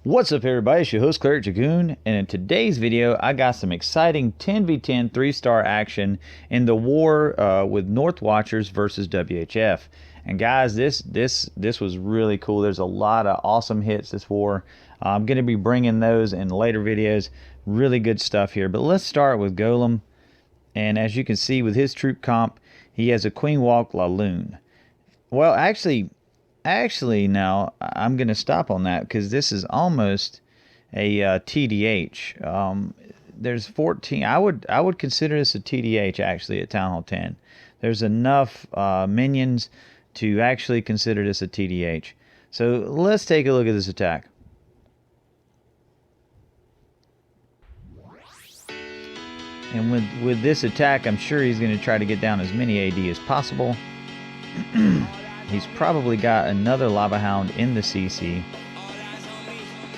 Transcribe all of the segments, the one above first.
What's up everybody, it's your host Cleric Dragoon, and in today's video I got some exciting 10v10 3-star action in the war with North Watchers versus WHF. And guys, this was really cool. There's a lot of awesome hits this war. I'm going to be bringing those in later videos. Really good stuff here, but let's start with Golem. And as you can see with his troop comp, he has a Queen Walk Laloon. Well, actually now I'm going to stop on that because this is almost a TDH. There's 14. I would consider this a TDH actually at Town Hall 10. There's enough minions to actually consider this a TDH. So let's take a look at this attack. And with this attack, I'm sure he's going to try to get down as many AD as possible. He's probably got another Lava Hound in the CC.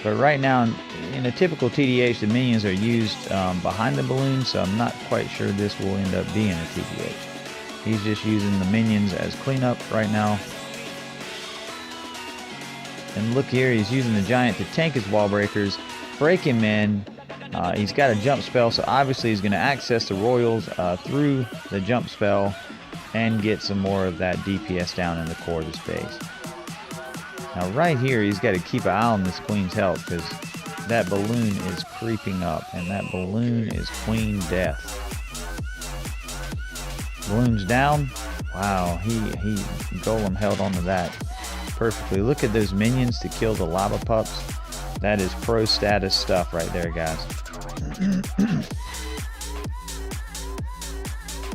But right now, in a typical TDH, the minions are used behind the balloon, so I'm not quite sure this will end up being a TDH. He's just using the minions as cleanup right now. And look here, he's using the Giant to tank his wall breakers, break him in. He's got a jump spell, so obviously he's going to access the Royals through the jump spell and get some more of that DPS down in the core of his base. Now right here, he's got to keep an eye on this Queen's health because that balloon is creeping up, and that balloon is Queen Death. Balloon's down. Wow, he Golem held onto that perfectly. Look at those minions to kill the lava pups. That is pro status stuff right there, guys.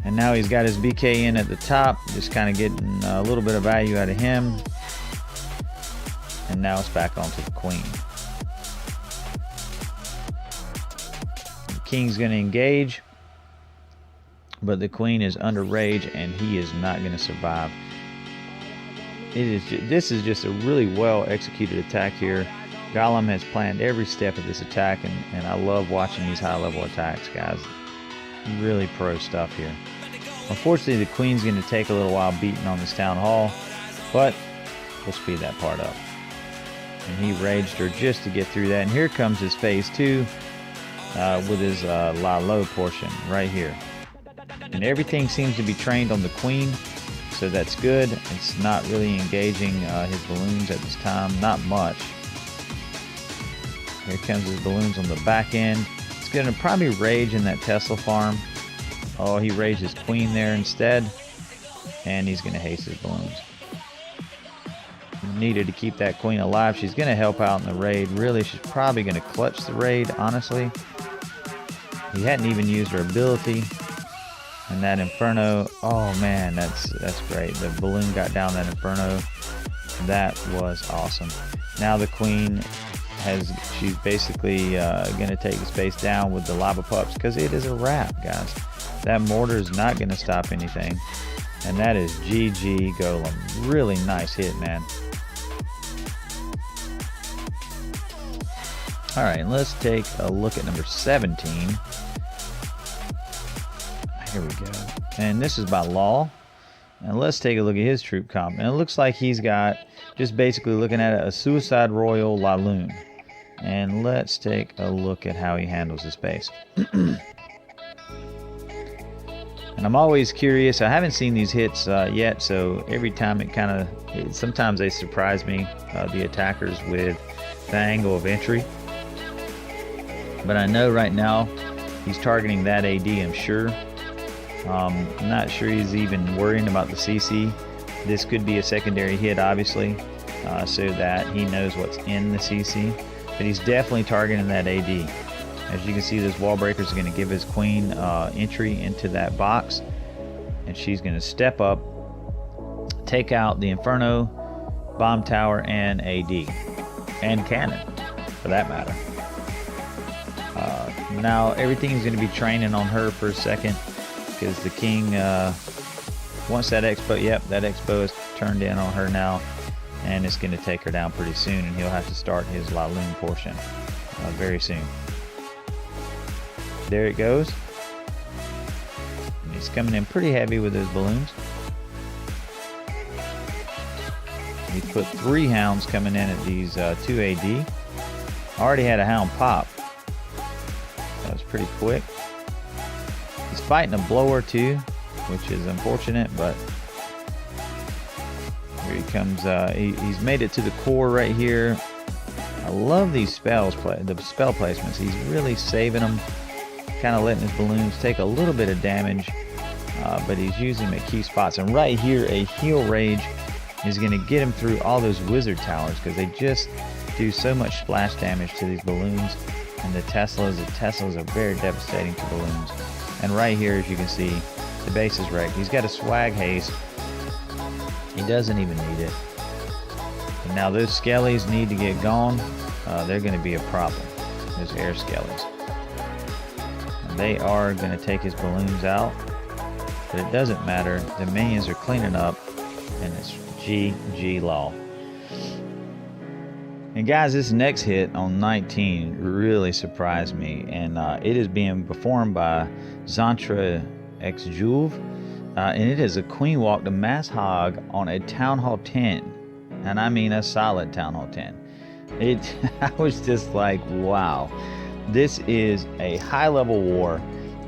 And now he's got his BK in at the top, just kind of getting a little bit of value out of him. And now it's back onto the Queen. The King's going to engage, but the Queen is under rage and he is not going to survive. This is just a really well executed attack here. Golem has planned every step of this attack, and I love watching these high level attacks, guys. Really pro stuff here. Unfortunately, the Queen's going to take a little while beating on this Town Hall, but we'll speed that part up. And he raged her just to get through that. And here comes his phase 2 with his La Low portion right here. And everything seems to be trained on the Queen, so that's good. It's not really engaging his balloons at this time, not much. Here comes his balloons on the back end. It's going to probably rage in that Tesla farm. Oh, he raged his Queen there instead. And he's going to haste his balloons. Needed to keep that Queen alive. She's going to help out in the raid. Really, she's probably going to clutch the raid, honestly. He hadn't even used her ability. And that Inferno, oh man, that's great. The balloon got down that Inferno. That was awesome. Now the Queen she's basically going to take the space down with the lava pups because it is a wrap, guys. That mortar is not going to stop anything. And that is GG Golem. Really nice hit, man. Alright, let's take a look at number 17. Here we go. And this is by Law. And let's take a look at his troop comp. And it looks like he's got, just basically looking at it, a Suicide Royal Laloon. And let's take a look at how he handles his base. And I'm always curious. I haven't seen these hits yet, so every time sometimes they surprise me, the attackers, with the angle of entry. But I know right now he's targeting that AD, I'm sure. I'm not sure he's even worrying about the CC. This could be a secondary hit, obviously, so that he knows what's in the CC. But he's definitely targeting that AD. As you can see, those wall breakers are going to give his Queen entry into that box. And she's going to step up, take out the Inferno, Bomb Tower, and AD. And Cannon, for that matter. Now, everything's going to be training on her for a second. Because the King, once that Expo, that Expo is turned in on her now. And it's going to take her down pretty soon. And he'll have to start his Laloon portion very soon. There it goes. And he's coming in pretty heavy with those balloons. He put 3 hounds coming in at these 2 AD. Already had a hound pop. That was pretty quick. He's fighting a blower too, which is unfortunate, but here he comes. He's made it to the core right here. I love these the spell placements. He's really saving them, kind of letting his balloons take a little bit of damage, but he's using them at key spots. And right here, a heal rage is going to get him through all those wizard towers because they just do so much splash damage to these balloons. And the Teslas are very devastating to balloons. And right here, as you can see, the base is wrecked. He's got a swag haste. He doesn't even need it. And now those skellies need to get gone. They're going to be a problem. Those air skellies. And they are going to take his balloons out. But it doesn't matter. The minions are cleaning up. And it's GG law. And guys, this next hit on 19 really surprised me. And it is being performed by Zantra X Juve. And it is a Queen Walk to Mass Hog on a Town Hall 10. And I mean a solid Town Hall 10. I was just like, wow. This is a high level war.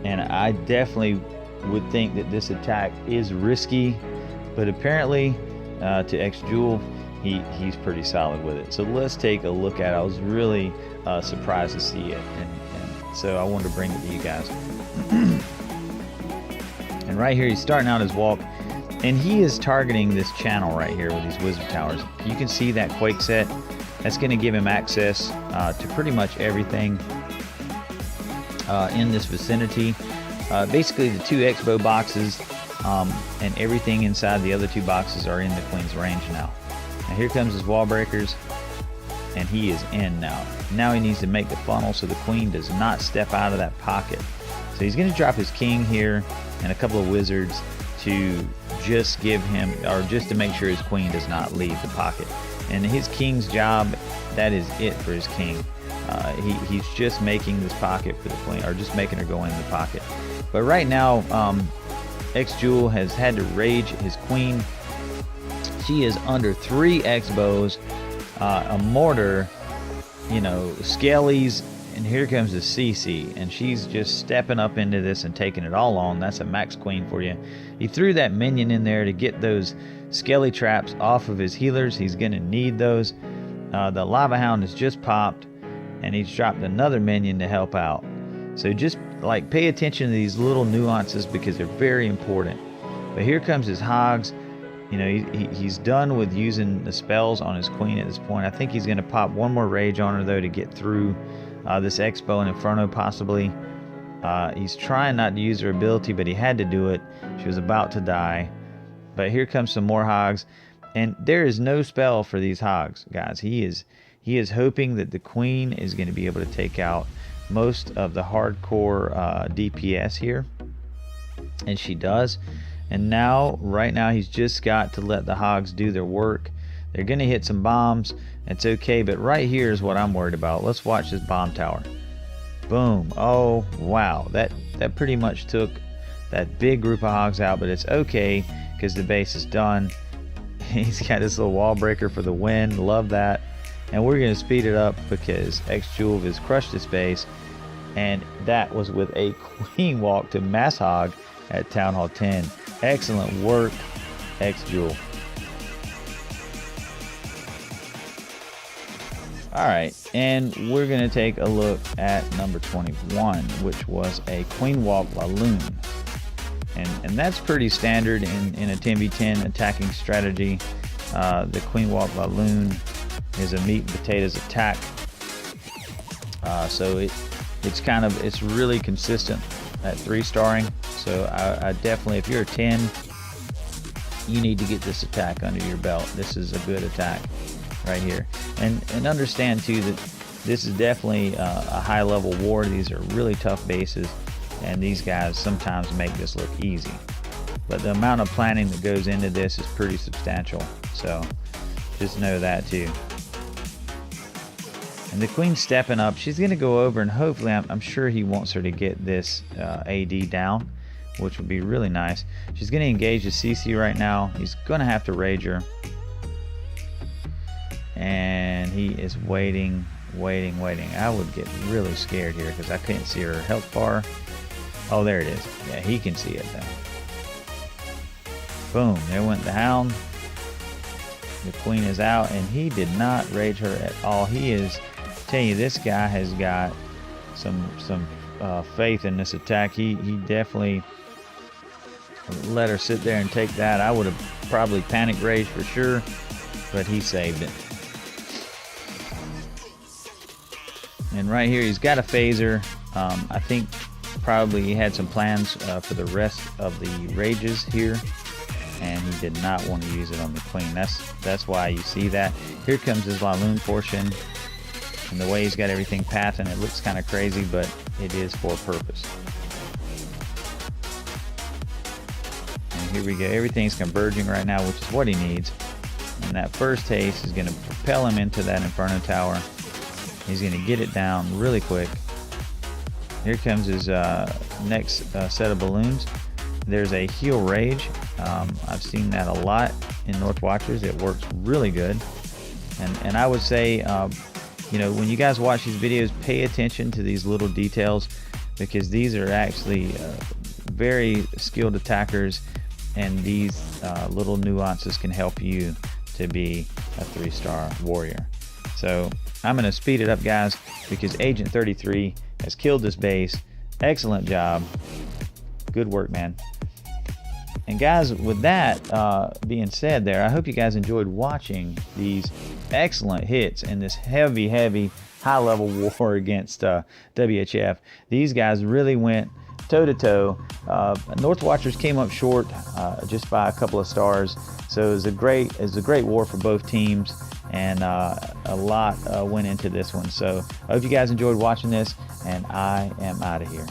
And I definitely would think that this attack is risky. But apparently, to X Juve, he's pretty solid with it. So let's take a look at it. I was really surprised to see it. And so I wanted to bring it to you guys. And right here, he's starting out his walk, and he is targeting this channel right here with these wizard towers. You can see that quake set. That's going to give him access to pretty much everything in this vicinity. Basically, the 2 Expo boxes and everything inside the other 2 boxes are in the Queen's range now. Now here comes his wall breakers, and he is in now. Now he needs to make the funnel so the Queen does not step out of that pocket. So he's going to drop his king here and a couple of wizards to just give him, or just to make sure his Queen does not leave the pocket. And his king's job, that is it for his king. He's just making this pocket for the Queen, or just making her go in the pocket. But right now, X-Jewel has had to rage his Queen. She is under 3 X-Bows, a mortar, you know, skellies, and here comes the CC, and she's just stepping up into this and taking it all on. That's a max Queen for you. He threw that minion in there to get those skelly traps off of his healers. He's going to need those. The Lava Hound has just popped, and he's dropped another minion to help out. So just like pay attention to these little nuances because they're very important. But here comes his hogs. You know, he's done with using the spells on his Queen at this point. I think he's going to pop one more rage on her though to get through this Expo and Inferno possibly. He's trying not to use her ability, but he had to do it. She was about to die. But here comes some more hogs, and there is no spell for these hogs, guys. He is hoping that the Queen is going to be able to take out most of the hardcore DPS here, and she does. And now, right now, he's just got to let the hogs do their work. They're going to hit some bombs. It's okay, but right here is what I'm worried about. Let's watch this bomb tower. Boom. Oh, wow. That pretty much took that big group of hogs out, but it's okay because the base is done. He's got this little wall breaker for the win. Love that. And we're going to speed it up because X-Jewel has crushed this base. And that was with a Queen Walk to Mass Hog at Town Hall 10. Excellent work, X-Jewel. Alright, and we're going to take a look at number 21, which was a Queen Walk Laloon. And that's pretty standard in a 10v10 attacking strategy. The Queen Walk Laloon is a meat and potatoes attack. So it's really consistent at 3-starring. So I definitely, if you're a 10, you need to get this attack under your belt. This is a good attack right here. And understand too that this is definitely a high level war. These are really tough bases, and these guys sometimes make this look easy. But the amount of planning that goes into this is pretty substantial. So just know that too. And the Queen's stepping up. She's going to go over, and hopefully, I'm sure he wants her to get this AD down, which would be really nice. She's going to engage the CC right now. He's going to have to rage her. And he is waiting waiting. I would get really scared here because I couldn't see her health bar. Oh, there it is. Yeah, he can see it now. Boom, there went the hound. The queen is out, and he did not rage her at all. He is, tell you, this guy has got some faith in this attack. He definitely let her sit there and take that. I would have probably panic raged for sure, but he saved it. And right here, he's got a phaser. I think probably he had some plans for the rest of the rages here, and he did not want to use it on the queen. That's why you see that. Here comes his Laloon portion, and the way he's got everything pathing, it looks kind of crazy, but it is for a purpose. And here we go. Everything's converging right now, which is what he needs. And that first haste is going to propel him into that Inferno Tower. He's going to get it down really quick. Here comes his next set of balloons. There's a heal rage. I've seen that a lot in North Watchers. It works really good. And I would say, you know, when you guys watch these videos, pay attention to these little details, because these are actually very skilled attackers, and these little nuances can help you to be a 3-star warrior. So I'm going to speed it up, guys, because Agent 33 has killed this base. Excellent job. Good work, man. And guys, with that being said there, I hope you guys enjoyed watching these excellent hits in this heavy, high-level war against WHF. These guys really went toe-to-toe. North Watchers came up short just by a couple of stars. So it was a great war for both teams, and a lot went into this one. So I hope you guys enjoyed watching this, and I am out of here.